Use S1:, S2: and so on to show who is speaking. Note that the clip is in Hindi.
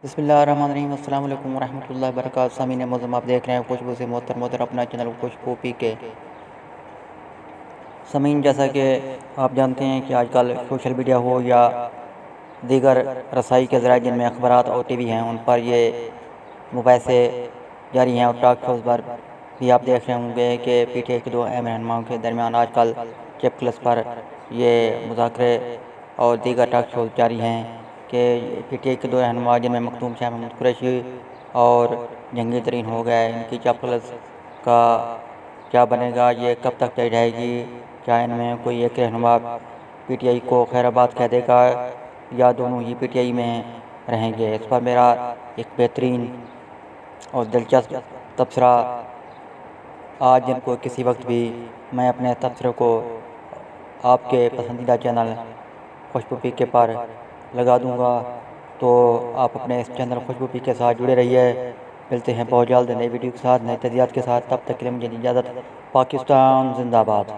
S1: बिस्मिल्लाहिर्रहमानिर्रहीम अस्सलाम वालेकुम रहमतुल्लाहि व बरकातहू। सामीन मोहतरम, आप देख रहे हैं खुशबू से मोहतर अपना चैनल खुशबू पी के। सामीन, जैसा कि आप जानते हैं कि आजकल सोशल मीडिया हो या दीगर रसाई के ज़राए जिनमें अखबारात और टीवी हैं, उन पर ये मुबैसे जारी हैं और टॉक शोज़ पर भी आप देख रहे होंगे कि पीटीआई के दो अहम रहनुमाओं के दरमियान आजकल चिप क्लिस पर ये मुज़ाकरे और दीगर टॉक शोज़ जारी हैं कि पीटीआई के दो रहनुमा जिनमें मखदूम शाह महमूद कुरैशी और जंगी तरीन हो गए, इनकी चिप क्लिस का क्या बनेगा, ये कब तक तय रहेगी? क्या इनमें कोई एक रहनुमा पीटीआई को खैराबाद कह देगा या दोनों ही पीटीआई में रहेंगे? इस पर मेरा एक बेहतरीन और दिलचस्प तबसरा आज दिन को किसी वक्त भी मैं अपने तबसरे को आपके पसंदीदा चैनल खुशबू पी के पर लगा दूंगा। तो आप अपने इस चैनल खुशबू पी के साथ जुड़े रहिए। मिलते हैं बहुत जल्द नई वीडियो के साथ, नए तजियात के साथ। तब तक के लिए मुझे इजाज़त। पाकिस्तान जिंदाबाद।